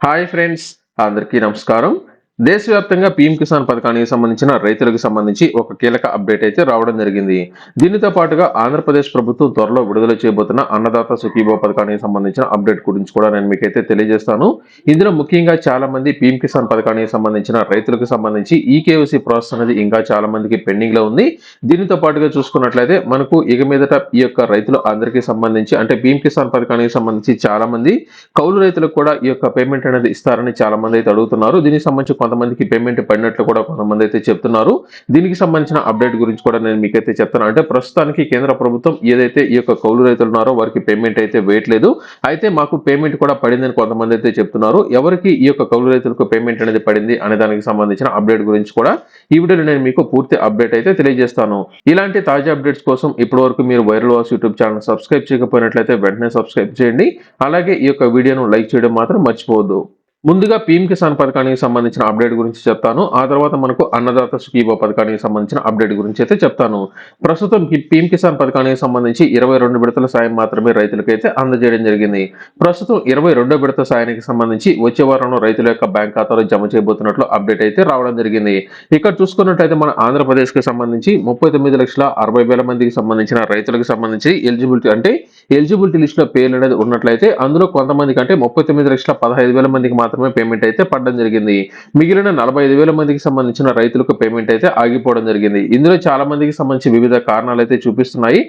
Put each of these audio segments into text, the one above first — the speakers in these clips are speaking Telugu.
హాయ్ ఫ్రెండ్స్, అందరికీ నమస్కారం. దేశవ్యాప్తంగా పీఎం కిసాన్ పథకానికి సంబంధించిన రైతులకు సంబంధించి ఒక కీలక అప్డేట్ అయితే రావడం జరిగింది. దీనితో పాటుగా ఆంధ్రప్రదేశ్ ప్రభుత్వం త్వరలో విడుదల చేయబోతున్న అన్నదాత సుఖీభవ పథకానికి సంబంధించిన అప్డేట్ గురించి కూడా నేను మీకైతే తెలియజేస్తాను. ఇందులో ముఖ్యంగా చాలా మంది పీఎం కిసాన్ పథకానికి సంబంధించిన రైతులకు సంబంధించి ఈకేవైసీ ప్రాసెస్ అనేది ఇంకా చాలా మందికి పెండింగ్ లో ఉంది. దీనితో పాటుగా చూసుకున్నట్లయితే మనకు ఇక మీదట ఈ యొక్క రైతులు అందరికీ సంబంధించి అంటే పీఎం కిసాన్ పథకానికి సంబంధించి చాలా మంది కౌలు రైతులకు కూడా ఈ యొక్క పేమెంట్ అనేది ఇస్తారని చాలా మంది అయితే అడుగుతున్నారు. దీనికి సంబంధించి కొంతమందికి పేమెంట్ పడినట్లు కూడా కొంతమంది అయితే చెప్తున్నారు. దీనికి సంబంధించిన అప్డేట్ గురించి కూడా నేను మీకైతే చెప్తాను. అంటే ప్రస్తుతానికి కేంద్ర ప్రభుత్వం ఏదైతే ఈ యొక్క కౌలు రైతులు ఉన్నారో వారికి పేమెంట్ అయితే వేయట్లేదు. అయితే మాకు పేమెంట్ కూడా పడిందని కొంతమంది అయితే చెప్తున్నారు. ఎవరికి ఈ యొక్క కౌలు రైతులకు పేమెంట్ అనేది పడింది అనే దానికి సంబంధించిన అప్డేట్ గురించి కూడా ఈ వీడియోలో నేను మీకు పూర్తి అప్డేట్ అయితే తెలియజేస్తాను. ఇలాంటి తాజా అప్డేట్స్ కోసం ఇప్పటి వరకు మీరు Viral Voice YouTube channel subscribe చేయకపోయినట్లయితే వెంటనే సబ్స్క్రైబ్ చేయండి. అలాగే ఈ యొక్క వీడియోను లైక్ చేయడం మాత్రం మర్చిపోవద్దు. ముందుగా పీఎం కిసాన్ పథకానికి సంబంధించిన అప్డేట్ గురించి చెప్తాను. ఆ తర్వాత మనకు అన్నదాత సుఖీభవ పథకానికి సంబంధించిన అప్డేట్ గురించి అయితే చెప్తాను. ప్రస్తుతం పీఎం కిసాన్ పథకానికి సంబంధించి 22 విడతల సాయం మాత్రమే రైతులకైతే అందజేయడం జరిగింది. ప్రస్తుతం 22వ విడత సాయానికి సంబంధించి వచ్చే వారంలో రైతుల యొక్క బ్యాంక్ ఖాతాలో జమ చేయబోతున్నట్లు అప్డేట్ అయితే రావడం జరిగింది. ఇక్కడ చూసుకున్నట్లయితే మన ఆంధ్రప్రదేశ్ కి సంబంధించి 39,60,000 మందికి సంబంధించిన రైతులకు సంబంధించి ఎలిజిబిలిటీ లిస్ట్ లో పేర్లు అనేది ఉన్నట్లయితే అందులో కొంతమందికి అంటే 39,15,000 మందికి మాత్రమే పేమెంట్ అయితే పడడం జరిగింది. మిగిలిన 45,000 మందికి సంబంధించిన రైతులకు పేమెంట్ అయితే ఆగిపోవడం జరిగింది. ఇందులో చాలా మందికి సంబంధించి వివిధ కారణాలు అయితే చూపిస్తున్నాయి.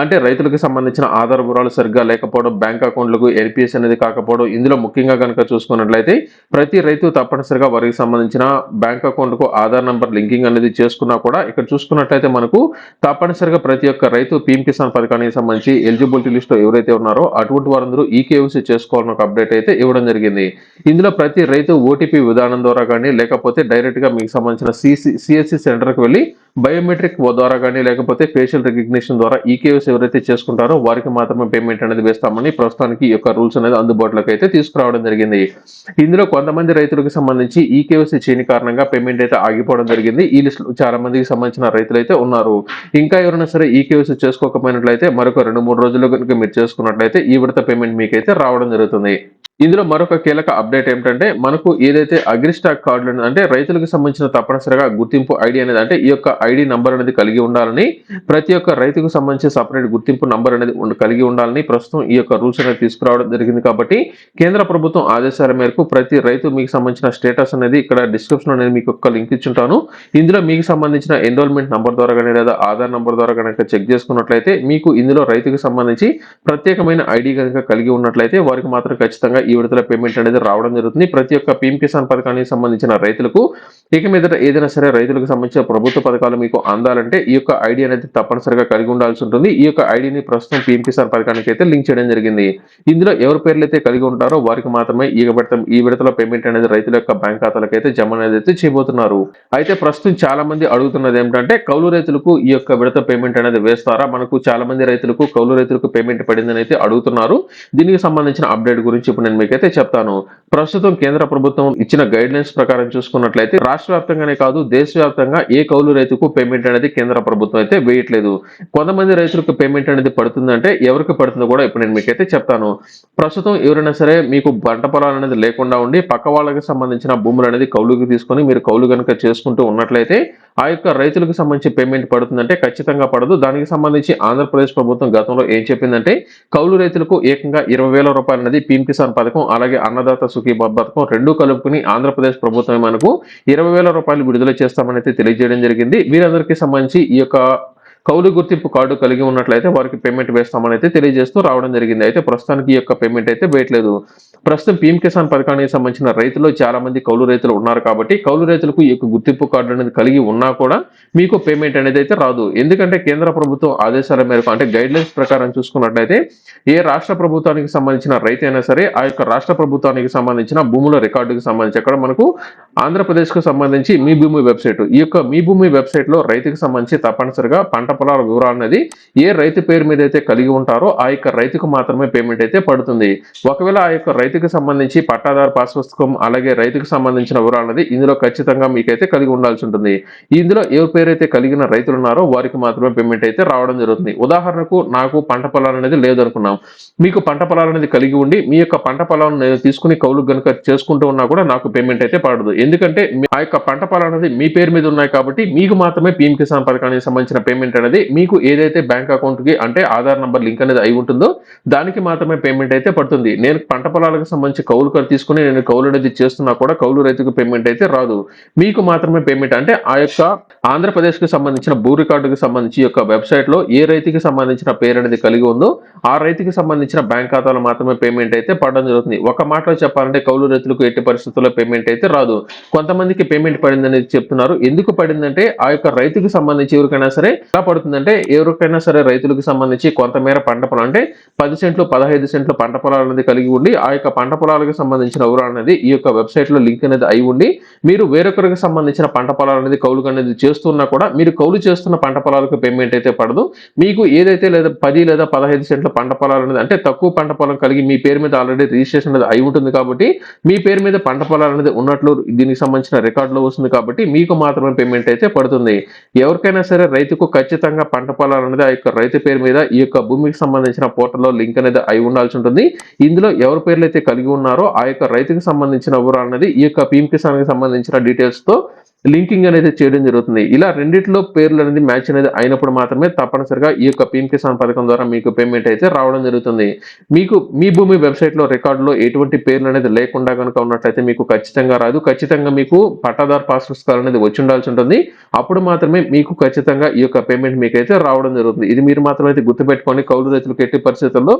అంటే రైతులకు సంబంధించిన ఆధార వివరాలు సరిగ్గా లేకపోవడం, బ్యాంక్ అకౌంట్లకు ఎన్పిఎస్ అనేది కాకపోవడం. ఇందులో ముఖ్యంగా కనుక చూసుకున్నట్లయితే ప్రతి రైతు తప్పనిసరిగా వారికి సంబంధించిన బ్యాంక్ అకౌంట్ కు ఆధార్ నంబర్ లింకింగ్ అనేది చేసుకున్నా కూడా ఇక్కడ చూసుకున్నట్లయితే మనకు తప్పనిసరిగా ప్రతి ఒక్క రైతు పీఎం కిసాన్ పథకానికి సంబంధించి ఎలిజిబిలిటీ లిస్ట్ లో ఎవరైతే ఉన్నారో అటువంటి వారందరూ ఈకేవైసీ చేసుకోవాలని ఒక అప్డేట్ అయితే ఇవ్వడం జరిగింది. ఇందులో ప్రతి రైతు ఓటీపీ విధానం ద్వారా కానీ లేకపోతే డైరెక్ట్ గా మీకు సంబంధించిన సిఎస్సి సెంటర్ కు వెళ్ళి బయోమెట్రిక్ ద్వారా కానీ లేకపోతే ఫేషియల్ రికగ్నిషన్ ద్వారా ఈకేవైసీ ఎవరైతే చేసుకుంటారో వారికి మాత్రమే పేమెంట్ అనేది వేస్తామని ప్రస్తుతానికి ఈ యొక్క రూల్స్ అనేది అందుబాటులోకి అయితే తీసుకురావడం జరిగింది. ఇందులో కొంతమంది రైతులకు సంబంధించి ఈకేవైసీ చేయని కారణంగా పేమెంట్ అయితే ఆగిపోవడం జరిగింది. ఈ లిస్ట్ చాలా మందికి సంబంధించిన రైతులు అయితే ఉన్నారు. ఇంకా ఎవరైనా సరే ఈకేవైసీ చేసుకోకపోయినట్లయితే మరొక 2-3 రోజుల్లో కనుక మీరు చేసుకున్నట్లయితే ఈ విడత పేమెంట్ మీకైతే రావడం జరుగుతుంది. ఇందులో మరొక కీలక అప్డేట్ ఏమిటంటే మనకు ఏదైతే అగ్రిస్టాక్ కార్డులు అంటే రైతులకు సంబంధించిన తప్పనిసరిగా గుర్తింపు ఐడి అనేది అంటే ఈ యొక్క ఐడి నంబర్ అనేది కలిగి ఉండాలని ప్రతి ఒక్క రైతుకు సంబంధించి సపరేట్ గుర్తింపు నంబర్ అనేది కలిగి ఉండాలని ప్రస్తుతం ఈ యొక్క రూల్స్ అనేది తీసుకురావడం జరిగింది. కాబట్టి కేంద్ర ప్రభుత్వం ఆదేశాల మేరకు ప్రతి రైతు మీకు సంబంధించిన స్టేటస్ అనేది ఇక్కడ డిస్క్రిప్షన్ అనేది మీకు ఒక లింక్ ఇచ్చుంటాను. ఇందులో మీకు సంబంధించిన ఎన్రోల్మెంట్ నంబర్ ద్వారా కానీ లేదా ఆధార్ నంబర్ ద్వారా కనుక చెక్ చేసుకున్నట్లయితే మీకు ఇందులో రైతుకు సంబంధించి ప్రత్యేకమైన ఐడి కనుక కలిగి ఉన్నట్లయితే వారికి మాత్రం ఖచ్చితంగా ఈ విడతల పేమెంట్ అనేది రావడం జరుగుతుంది. ప్రతి ఒక్క పీఎం కిసాన్ పథకానికి సంబంధించిన రైతులకు ఇక మీదట ఏదైనా సరే రైతులకు సంబంధించిన ప్రభుత్వ పథకాలు మీకు అందాలంటే ఈ యొక్క ఐడి అనేది తప్పనిసరిగా కలిగి ఉండాల్సి ఉంటుంది. ఈ యొక్క ఐడిని ప్రస్తుతం పీఎం కిసాన్ పథకానికి అయితే లింక్ చేయడం జరిగింది. ఇందులో ఎవరి పేర్లు అయితే కలిగి ఉంటారో వారికి మాత్రమే ఈ విడతల పేమెంట్ అనేది రైతుల యొక్క బ్యాంక్ ఖాతాలకు అయితే జమ అనేది అయితే చేయబోతున్నారు. అయితే ప్రస్తుతం చాలా మంది అడుగుతున్నది ఏమిటంటే కౌలు రైతులకు ఈ యొక్క విడత పేమెంట్ అనేది వేస్తారా? మనకు చాలా మంది రైతులకు కౌలు రైతులకు పేమెంట్ పడిందని అయితే అడుగుతున్నారు. దీనికి సంబంధించిన అప్డేట్ గురించి ఇప్పుడు నేను మీకైతే చెప్తాను. ప్రస్తుతం కేంద్ర ప్రభుత్వం ఇచ్చిన గైడ్ లైన్స్ ప్రకారం చూసుకున్నట్లయితే రాష్ట్ర వ్యాప్తంగానే కాదు దేశవ్యాప్తంగా ఏ కౌలు రైతుకు పేమెంట్ అనేది కేంద్ర ప్రభుత్వం అయితే వేయట్లేదు. కొంతమంది రైతులకు పేమెంట్ అనేది పడుతుందంటే ఎవరికి పడుతుందో కూడా ఇప్పుడు నేను మీకైతే చెప్తాను. ప్రస్తుతం ఎవరైనా సరే మీకు పంట పొలాలు అనేది లేకుండా ఉండి పక్క వాళ్ళకి సంబంధించిన భూములు అనేది కౌలుకి తీసుకొని మీరు కౌలు కనుక చేసుకుంటూ ఉన్నట్లయితే ఆ యొక్క రైతులకు సంబంధించి పేమెంట్ పడుతుందంటే ఖచ్చితంగా పడదు. దానికి సంబంధించి ఆంధ్రప్రదేశ్ ప్రభుత్వం గతంలో ఏం చెప్పిందంటే కౌలు రైతులకు ఏకంగా 20,000 రూపాయలు అనేది పీఎం కిసాన్ పథకం అలాగే అన్నదాత సుఖీభవ పథకం రెండు కలుపుకుని ఆంధ్రప్రదేశ్ ప్రభుత్వం మనకు 20,000 రూపాయలు విడుదల చేస్తామని అయితే తెలియజేయడం జరిగింది. వీరందరికీ సంబంధించి ఈ యొక్క కౌలు గుర్తింపు కార్డు కలిగి ఉన్నట్లయితే వారికి పేమెంట్ వేస్తామని అయితే తెలియజేస్తూ రావడం జరిగింది. అయితే ప్రస్తుతానికి ఈ యొక్క పేమెంట్ అయితే వేయట్లేదు. ప్రస్తుతం పీఎం కిసాన్ పథకానికి సంబంధించిన రైతులు చాలా మంది కౌలు రైతులు ఉన్నారు కాబట్టి కౌలు రైతులకు ఈ యొక్క గుర్తింపు కార్డు అనేది కలిగి ఉన్నా కూడా మీకు పేమెంట్ అనేది అయితే రాదు. ఎందుకంటే కేంద్ర ప్రభుత్వం ఆదేశాల మేరకు అంటే గైడ్ లైన్స్ ప్రకారం చూసుకున్నట్లయితే ఏ రాష్ట్ర ప్రభుత్వానికి సంబంధించిన రైతు అయినా సరే ఆ యొక్క రాష్ట్ర ప్రభుత్వానికి సంబంధించిన భూముల రికార్డుకి సంబంధించి అక్కడ మనకు ఆంధ్రప్రదేశ్ కు సంబంధించి మీ భూమి వెబ్సైట్ ఈ యొక్క మీ భూమి వెబ్సైట్ లో రైతుకు సంబంధించి తప్పనిసరిగా పంట పొలాల వివరాలు అనేది ఏ రైతు పేరు మీద అయితే కలిగి ఉంటారో ఆ యొక్క రైతుకు మాత్రమే పేమెంట్ అయితే పడుతుంది. ఒకవేళ ఆ యొక్క రైతుకు సంబంధించి పట్టాదారు పాస్ పుస్తకం అలాగే రైతుకు సంబంధించిన వివరాలు అనేది ఇందులో ఖచ్చితంగా మీకైతే కలిగి ఉండాల్సి ఉంటుంది. ఇందులో ఎవరి పేరైతే కలిగిన రైతులు ఉన్నారో వారికి మాత్రమే పేమెంట్ అయితే రావడం జరుగుతుంది. ఉదాహరణకు నాకు పంట పొలాలు అనేది లేదనుకున్నాం. మీకు పంట పొలాలు అనేది కలిగి ఉండి మీ యొక్క పంట పొలాలను నేను తీసుకుని కౌలు గనుక చేసుకుంటూ ఉన్నా కూడా నాకు పేమెంట్ అయితే పడదు. ఎందుకంటే ఆ యొక్క పంట పొలాలు అనేది మీ పేరు మీద ఉన్నాయి కాబట్టి మీకు మాత్రమే పీఎం కిసాన్ పథకానికి సంబంధించిన పేమెంట్ అనేది మీకు ఏదైతే బ్యాంక్ అకౌంట్ కి అంటే ఆధార్ నంబర్ లింక్ అనేది అయి ఉంటుందో దానికి మాత్రమే పేమెంట్ అయితే పడుతుంది. నేను పంట పొలాలకు సంబంధించి కౌలు తీసుకుని నేను కౌలు అనేది చేస్తున్నా కూడా కౌలు రైతుకు పేమెంట్ అయితే రాదు. మీకు మాత్రమే పేమెంట్ అంటే ఆ యొక్క ఆంధ్రప్రదేశ్ కి సంబంధించిన భూ రికార్డుకి సంబంధించి యొక్క వెబ్సైట్ లో ఏ రైతుకి సంబంధించిన పేరు అనేది కలిగి ఉందో ఆ రైతుకి సంబంధించిన బ్యాంక్ ఖాతాలో మాత్రమే పేమెంట్ అయితే పడడం జరుగుతుంది. ఒక మాటలో చెప్పాలంటే కౌలు రైతులకు ఎట్టి పరిస్థితుల్లో పేమెంట్ అయితే రాదు. కొంతమందికి పేమెంట్ పడిందని చెప్తున్నారు. ఎందుకు పడిందంటే ఆ యొక్క రైతుకి సంబంధించి ఎవరికైనా సరే ఎలా పడుతుందంటే ఎవరికైనా సరే రైతులకు సంబంధించి కొంతమేర పంట పొలం అంటే 10 సెంట్లు 15 సెంట్లు పంట పొలాలు అనేది కలిగి ఉండి ఆ యొక్క పంట పొలాలకు సంబంధించిన వివరాలు అనేది ఈ యొక్క వెబ్సైట్ లో లింక్ అనేది అయి ఉండి మీరు వేరొకరికి సంబంధించిన పంట పొలాలు అనేది కౌలు అనేది చేస్తున్నా కూడా మీరు కౌలు చేస్తున్న పంట పొలాలకు పేమెంట్ అయితే పడదు. మీకు ఏదైతే లేదా 10 లేదా 15 సెంట్ల పంట పొలాలు అనేది అంటే తక్కువ పంట పొలం కలిగి మీ పేరు మీద ఆల్రెడీ రిజిస్ట్రేషన్ అనేది అయి ఉంటుంది కాబట్టి మీ పేరు మీద పంట పొలాలు అనేది ఉన్నట్లు దీనికి సంబంధించిన రికార్డులో వస్తుంది కాబట్టి మీకు మాత్రమే పేమెంట్ అయితే పడుతుంది. ఎవరికైనా సరే రైతుకు ఖచ్చితంగా పంట పొలాలు అనేది ఆ యొక్క రైతు పేరు మీద ఈ యొక్క భూమికి సంబంధించిన పోర్టల్లో లింక్ అనేది అయి ఉండాల్సి ఉంటుంది. ఇందులో ఎవరి పేర్లు అయితే కలిగి ఉన్నారో ఆ యొక్క రైతుకు సంబంధించిన వివరాలు అనేది ఈ యొక్క పీఎం కిసాన్ కి సంబంధించిన డీటెయిల్స్ తో లింకింగ్ అనేది చేయడం జరుగుతుంది. ఇలా రెండిట్లో పేర్లు అనేది మ్యాచ్ అనేది అయినప్పుడు మాత్రమే తప్పనిసరిగా ఈ యొక్క పీఎం కిసాన్ పథకం ద్వారా మీకు పేమెంట్ అయితే రావడం జరుగుతుంది. మీకు మీ భూమి వెబ్సైట్ లో రికార్డులో ఎటువంటి పేర్లు అనేది లేకుండా కనుక ఉన్నట్లయితే మీకు ఖచ్చితంగా రాదు. ఖచ్చితంగా మీకు పట్టాదారు పాస్ పుస్తకాలు అనేది వచ్చి ఉండాల్సి ఉంటుంది. అప్పుడు మాత్రమే మీకు ఖచ్చితంగా ఈ యొక్క పేమెంట్ మీకైతే రావడం జరుగుతుంది. ఇది మీరు మాత్రమైతే గుర్తుపెట్టుకొని కౌలు రైతులకు ఎట్టి పరిస్థితుల్లో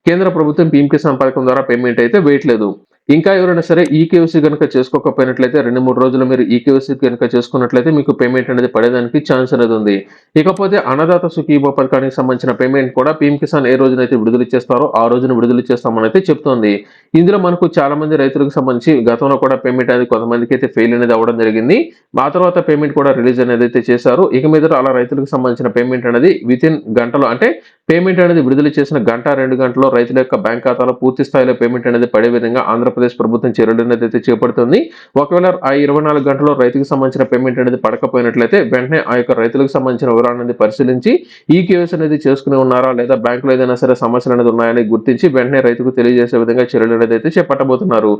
కేంద్ర ప్రభుత్వం పీఎం కిసాన్ పథకం ద్వారా పేమెంట్ అయితే వేయట్లేదు. ఇంకా ఎవరైనా సరే ఈకేవైసీ కనుక చేసుకోకపోయినట్లయితే 2-3 రోజులు మీరు ఈకేవైసీ కనుక చేసుకున్నట్లయితే మీకు పేమెంట్ అనేది పడేదానికి ఛాన్స్ అనేది ఉంది. ఇకపోతే అన్నదాత సుఖీభవ పథకానికి సంబంధించిన పేమెంట్ కూడా పీఎం కిసాన్ ఏ రోజునైతే విడుదల చేస్తారో ఆ రోజున విడుదల చేస్తామని అయితే చెప్తోంది. ఇందులో మనకు చాలా మంది రైతులకు సంబంధించి గతంలో కూడా పేమెంట్ అనేది కొంతమందికి అయితే ఫెయిల్ అనేది అవ్వడం జరిగింది. ఆ తర్వాత పేమెంట్ కూడా రిలీజ్ అనేది అయితే చేశారు. ఇక మీద అలా రైతులకు సంబంధించిన పేమెంట్ అనేది వితిన్ గంటలో అంటే పేమెంట్ అనేది విడుదల చేసిన గంట 2 గంటల్లో రైతుల యొక్క బ్యాంక్ ఖాతాలో పూర్తి స్థాయిలో పేమెంట్ అనేది పడే విధంగా ఆంధ్రప్రదేశ్ ప్రభుత్వం చర్యలు అనేది అయితే చేపడుతుంది. ఒకవేళ ఆ 24 గంటల్లో రైతుకు సంబంధించిన పేమెంట్ అనేది పడకపోయినట్లయితే వెంటనే ఆ యొక్క రైతులకు సంబంధించిన వివరాలు అనేది పరిశీలించి ఈ కేవైసీ అనేది చేసుకుని ఉన్నారా లేదా బ్యాంకులో ఏదైనా సరే సమస్యలు అనేది ఉన్నాయని గుర్తించి వెంటనే రైతుకు తెలియజేసే విధంగా చర్యలు అనేది అయితే చేపట్టబోతున్నారు.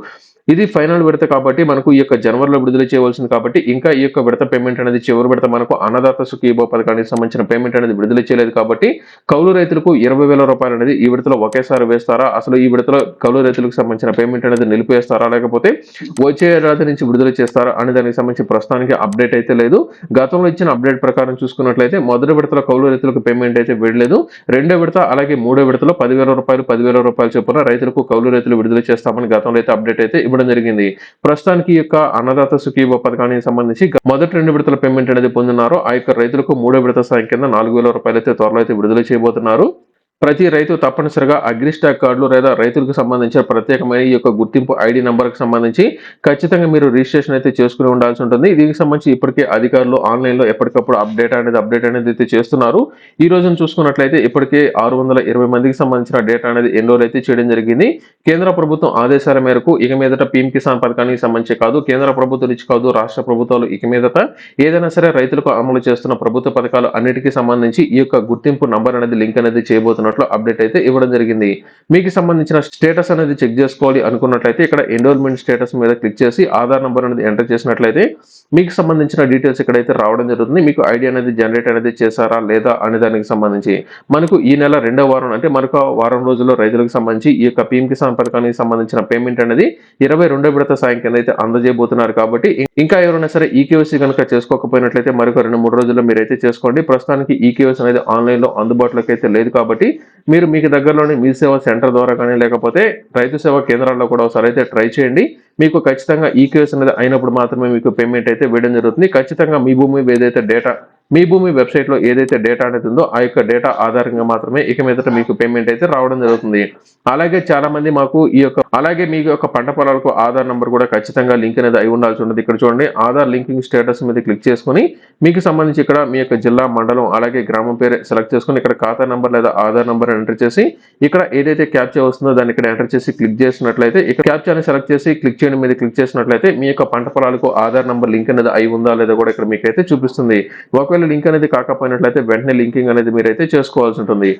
ఇది ఫైనల్ విడత కాబట్టి మనకు ఈ యొక్క జనవరిలో విడుదల చేయవలసింది కాబట్టి ఇంకా ఈ యొక్క విడత పేమెంట్ అనేది చివరి విడత మనకు అన్నదాత సుఖీభవ పథకానికి సంబంధించిన పేమెంట్ అనేది విడుదల చేయలేదు కాబట్టి కౌలు రైతులకు 20,000 రూపాయలు అనేది ఈ విడతలో ఒకేసారి వేస్తారా, అసలు ఈ విడతలో కౌలు రైతులకు సంబంధించిన పేమెంట్ అనేది నిలిపివేస్తారా లేకపోతే వచ్చే ఏడాది నుంచి విడుదల చేస్తారా అనే దానికి సంబంధించి ప్రస్తుతానికి అప్డేట్ అయితే లేదు. గతంలో ఇచ్చిన అప్డేట్ ప్రకారం చూసుకున్నట్లయితే మొదటి విడతలో కౌలు రైతులకు పేమెంట్ అయితే వేయలేదు. రెండో విడత అలాగే మూడో విడతలో 10,000 రూపాయలు చొప్పున రైతులకు కౌలు రైతులు విడుదల చేస్తామని గతంలో అయితే అప్డేట్ అయితే ఇవ్వడం జరిగింది. ప్రస్తుతానికి ఈ యొక్క అన్నదాత సుఖీభవ పథకానికి సంబంధించి మొదటి 2 విడతల పేమెంట్ అనేది పొందినారో ఆ యొక్క రైతులకు మూడో విడత సాయం కింద 4,000 రూపాయలు అయితే త్వరలో అయితే విడుదల చేయబోతున్నారు. ప్రతి రైతు తప్పనిసరిగా అగ్రిస్టాక్ కార్డులు లేదా రైతులకు సంబంధించిన ప్రత్యేకమైన ఈ యొక్క గుర్తింపు ఐడి నంబర్కి సంబంధించి ఖచ్చితంగా మీరు రిజిస్ట్రేషన్ అయితే చేసుకుని ఉండాల్సి ఉంటుంది. దీనికి సంబంధించి ఇప్పటికే అధికారులు ఆన్లైన్లో ఎప్పటికప్పుడు అప్డేట్ అనేది అయితే చేస్తున్నారు. ఈ రోజున చూసుకున్నట్లయితే ఇప్పటికే 620 మందికి సంబంధించిన డేటా అనేది ఎన్రోల్ అయితే చేయడం జరిగింది. కేంద్ర ప్రభుత్వం ఆదేశాల మేరకు ఇక మీదట పీఎం కిసాన్ పథకానికి సంబంధించి కాదు, కేంద్ర ప్రభుత్వం నుంచి కాదు, రాష్ట్ర ప్రభుత్వాలు ఇక మీదట ఏదైనా సరే రైతులకు అమలు చేస్తున్న ప్రభుత్వ పథకాలు అన్నిటికీ సంబంధించి ఈ యొక్క గుర్తింపు నంబర్ అనేది లింక్ అనేది చేయబోతున్నారు అప్డేట్ అయితే ఇవ్వడం జరిగింది. మీకు సంబంధించిన స్టేటస్ అనేది చెక్ చేసుకోవాలి అనుకున్నట్లయితే ఇక్కడ ఎన్రోల్మెంట్ స్టేటస్ మీద క్లిక్ చేసి ఆధార్ నంబర్ అనేది ఎంటర్ చేసినట్లయితే మీకు సంబంధించిన డీటెయిల్స్ ఇక్కడైతే రావడం జరుగుతుంది. మీకు ఐడి అనేది జనరేట్ అనేది చేశారా లేదా అనే దానికి సంబంధించి మనకు ఈ నెల 2వ వారం అంటే మరొక వారం రోజుల్లో రైతులకు సంబంధించి ఈ యొక్క పీఎం కిసాన్ పథకానికి సంబంధించిన పేమెంట్ అనేది 22వ విడత సాయం కింద అయితే అందజేయబోతున్నారు. కాబట్టి ఇంకా ఎవరైనా సరే ఈకేవైసీ కనుక చేసుకోకపోయినట్లయితే మరొక 2-3 రోజుల్లో మీరైతే చేసుకోండి. ప్రస్తుతానికి ఈకేవైసీ అనేది ఆన్లైన్ లో అందుబాటులోకి అయితే లేదు కాబట్టి మీరు మీకు దగ్గరలోని మీ సేవా సెంటర్ ద్వారా కానీ లేకపోతే రైతు సేవా కేంద్రాల్లో కూడా ఒకసారి అయితే ట్రై చేయండి. మీకు ఖచ్చితంగా ఈకేవైసీ అనేది అయినప్పుడు మాత్రమే మీకు పేమెంట్ అయితే వేయడం జరుగుతుంది. ఖచ్చితంగా మీ భూమి ఏదైతే డేటా మీ భూమి వెబ్సైట్ లో ఏదైతే డేటా అనేది ఉందో ఆ యొక్క డేటా ఆధారంగా మాత్రమే ఇక మీదట మీకు పేమెంట్ అయితే రావడం జరుగుతుంది. అలాగే చాలా మంది మాకు అలాగే మీ యొక్క పంట పొలాలకు ఆధార్ నంబర్ కూడా ఖచ్చితంగా లింక్ అనేది అయి ఉండాల్సి ఉంటుంది. ఇక్కడ చూడండి, ఆధార్ లింకింగ్ స్టేటస్ మీద క్లిక్ చేసుకుని మీకు సంబంధించి ఇక్కడ మీ యొక్క జిల్లా, మండలం అలాగే గ్రామం పేరు సెలెక్ట్ చేసుకుని ఇక్కడ ఖాతా నంబర్ లేదా ఆధార్ నంబర్ ఎంటర్ చేసి ఇక్కడ ఏదైతే క్యాప్చా వస్తుందో దాన్ని ఇక్కడ ఎంటర్ చేసి క్లిక్ చేసినట్లయితే ఇక్కడ క్యాప్చాని సెలెక్ట్ చేసి క్లిక్ చేయడం మీద క్లిక్ చేసినట్లయితే మీ యొక్క పంట పొలాలకు ఆధార్ నంబర్ లింక్ అనేది అయి ఉందా లేదా కూడా ఇక్కడ మీకైతే చూపిస్తుంది. ఒకవేళ లింక్ అనేది కాకపోయినట్లయితే వెంటనే లింకింగ్ అనేది మీరైతే చేసుకోవాల్సి ఉంటుంది.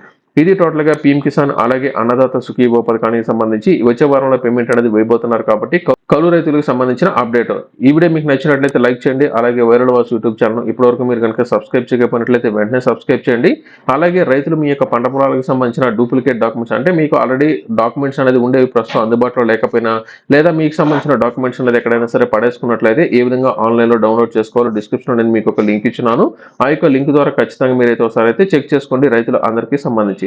ఇది టోటల్ గా పీఎం కిసాన్ అలాగే అన్నదాత సుఖీభో పథకానికి సంబంధించి వచ్చే వారంలో పేమెంట్ అనేది వేయబోతున్నారు కాబట్టి కౌలు రైతులకు సంబంధించిన అప్డేట్. ఈ వీడియో మీకు నచ్చినట్లయితే లైక్ చేయండి. అలాగే వైరల్ వాయిస్ యూట్యూబ్ ఛానల్ ఇప్పటివరకు మీరు కనుక సబ్స్క్రైబ్ చేయకపోయినట్లయితే వెంటనే సబ్స్క్రైబ్ చేయండి. అలాగే రైతులు మీ యొక్క పంట పొలాలకు సంబంధించిన డూప్లికేట్ డాక్యుమెంట్స్ అంటే మీకు ఆల్రెడీ డాక్యుమెంట్స్ అనేది ఉండేవి ప్రస్తుతం అందుబాటులో లేకపోయినా లేదా మీకు సంబంధించిన డాక్యుమెంట్స్ అనేది ఎక్కడైనా సరే పడేసుకున్నట్లయితే ఏ విధంగా ఆన్లైన్ లో డౌన్లోడ్ చేసుకోవాలో డిస్క్రిప్షన్ నేను మీకు ఒక లింక్ ఇచ్చినాను. ఆ యొక్క లింక్ ద్వారా ఖచ్చితంగా మీరైతే ఒకసారి అయితే చెక్ చేసుకోండి రైతులు అందరికీ సంబంధించి.